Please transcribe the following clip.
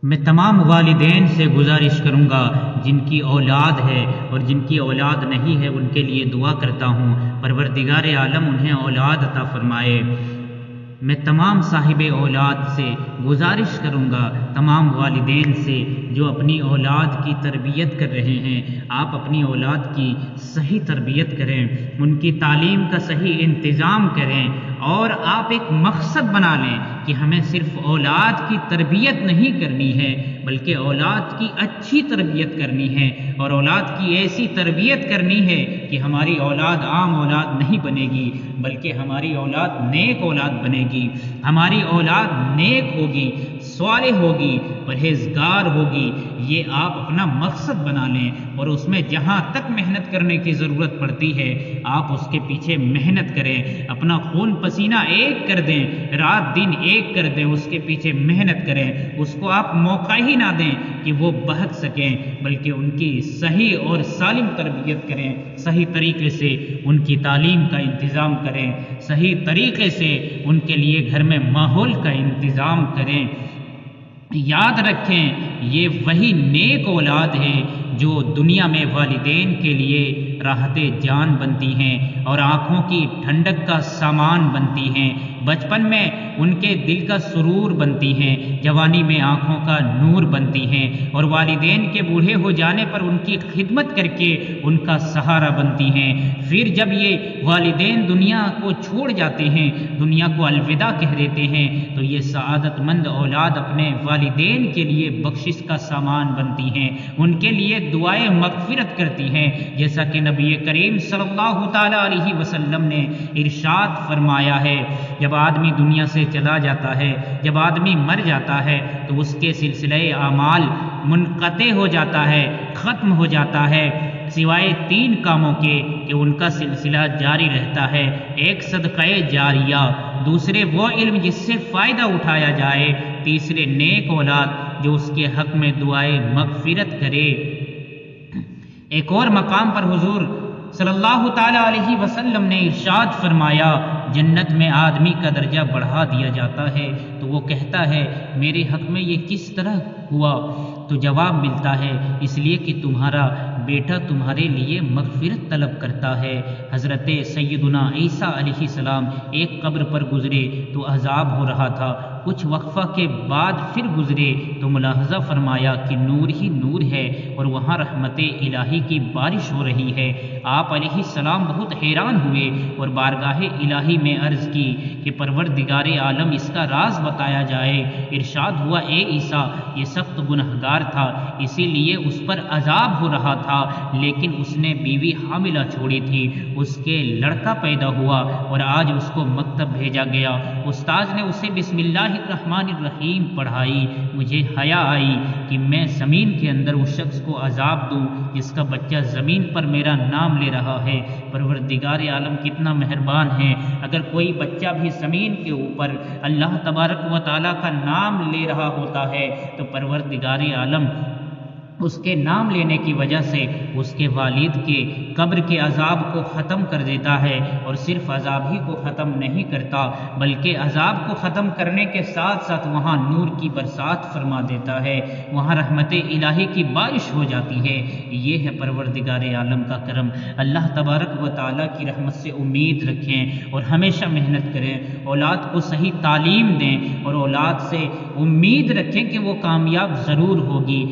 میں تمام والدین سے گزارش کروں گا جن کی اولاد ہے اور جن کی اولاد نہیں ہے ان کے لیے دعا کرتا ہوں پروردگار عالم انہیں اولاد عطا فرمائے۔ میں تمام صاحب اولاد سے گزارش کروں گا، تمام والدین سے جو اپنی اولاد کی تربیت کر رہے ہیں، آپ اپنی اولاد کی صحیح تربیت کریں، ان کی تعلیم کا صحیح انتظام کریں اور آپ ایک مقصد بنا لیں کہ ہمیں صرف اولاد کی تربیت نہیں کرنی ہے بلکہ اولاد کی اچھی تربیت کرنی ہے اور اولاد کی ایسی تربیت کرنی ہے کہ ہماری اولاد عام اولاد نہیں بنے گی بلکہ ہماری اولاد نیک اولاد بنے گی، ہماری اولاد نیک ہوگی، صالح ہوگی، پرہیزگار ہوگی۔ یہ آپ اپنا مقصد بنا لیں اور اس میں جہاں تک محنت کرنے کی ضرورت پڑتی ہے آپ اس کے پیچھے محنت کریں، اپنا خون پسینہ ایک کر دیں، رات دن ایک کر دیں، اس کے پیچھے محنت کریں، اس کو آپ موقع ہی نہ دیں کہ وہ بہک سکیں بلکہ ان کی صحیح اور سالم تربیت کریں، صحیح طریقے سے ان کی تعلیم کا انتظام کریں، صحیح طریقے سے ان کے لیے گھر میں ماحول کا انتظام کریں۔ یاد رکھیں یہ وہی نیک اولاد ہے جو دنیا میں والدین کے لیے راحت جان بنتی ہیں اور آنکھوں کی ٹھنڈک کا سامان بنتی ہیں، بچپن میں ان کے دل کا سرور بنتی ہیں، جوانی میں آنکھوں کا نور بنتی ہیں اور والدین کے بوڑھے ہو جانے پر ان کی خدمت کر کے ان کا سہارا بنتی ہیں۔ پھر جب یہ والدین دنیا کو چھوڑ جاتے ہیں، دنیا کو الوداع کہہ دیتے ہیں تو یہ سعادت مند اولاد اپنے والدین کے لیے بخشش کا سامان بنتی ہیں، ان کے لیے دعائیں مغفرت کرتی ہیں، جیسا کہ نبی کریم صلی اللہ تعالی علیہ وسلم نے ارشاد فرمایا ہے جب آدمی دنیا سے چلا جاتا ہے، جب آدمی مر جاتا ہے تو اس کے سلسلہ اعمال منقطع ہو جاتا ہے، ختم ہو جاتا ہے، سوائے 3 کاموں کے کہ ان کا سلسلہ جاری رہتا ہے، ایک صدقہ جاریہ، دوسرے وہ علم جس سے فائدہ اٹھایا جائے، تیسرے نیک اولاد جو اس کے حق میں دعائیں مغفرت کرے۔ ایک اور مقام پر حضور صلی اللہ تعالی علیہ وسلم نے ارشاد فرمایا جنت میں آدمی کا درجہ بڑھا دیا جاتا ہے تو وہ کہتا ہے میرے حق میں یہ کس طرح ہوا؟ تو جواب ملتا ہے اس لیے کہ تمہارا بیٹا تمہارے لیے مغفرت طلب کرتا ہے۔ حضرت سیدنا عیسیٰ علیہ السلام ایک قبر پر گزرے تو عذاب ہو رہا تھا، کچھ وقفہ کے بعد پھر گزرے تو ملاحظہ فرمایا کہ نور ہی نور ہے اور وہاں رحمت الہی کی بارش ہو رہی ہے۔ آپ علیہ السلام بہت حیران ہوئے اور بارگاہ الہی میں عرض کی کہ پروردگار عالم اس کا راز بتایا جائے۔ ارشاد ہوا اے عیسیٰ یہ سخت گنہگار تھا اسی لیے اس پر عذاب ہو رہا تھا، لیکن اس نے بیوی حاملہ چھوڑی تھی، اس کے لڑکا پیدا ہوا اور آج اس کو مکتب بھیجا گیا، استاذ نے اسے بسم اللہ الرحمن الرحیم پڑھائی، مجھے حیا آئی کہ میں زمین کے اندر اس شخص کو عذاب دوں جس کا بچہ زمین پر میرا نام لے رہا ہے۔ پروردگار عالم کتنا مہربان ہے، اگر کوئی بچہ بھی زمین کے اوپر اللہ تبارک و تعالیٰ کا نام لے رہا ہوتا ہے تو پروردگار عالم اس کے نام لینے کی وجہ سے اس کے والد کے قبر کے عذاب کو ختم کر دیتا ہے، اور صرف عذاب ہی کو ختم نہیں کرتا بلکہ عذاب کو ختم کرنے کے ساتھ ساتھ وہاں نور کی برسات فرما دیتا ہے، وہاں رحمت الہی کی بارش ہو جاتی ہے۔ یہ ہے پروردگار عالم کا کرم۔ اللہ تبارک و تعالیٰ کی رحمت سے امید رکھیں اور ہمیشہ محنت کریں، اولاد کو صحیح تعلیم دیں اور اولاد سے امید رکھیں کہ وہ کامیاب ضرور ہوگی۔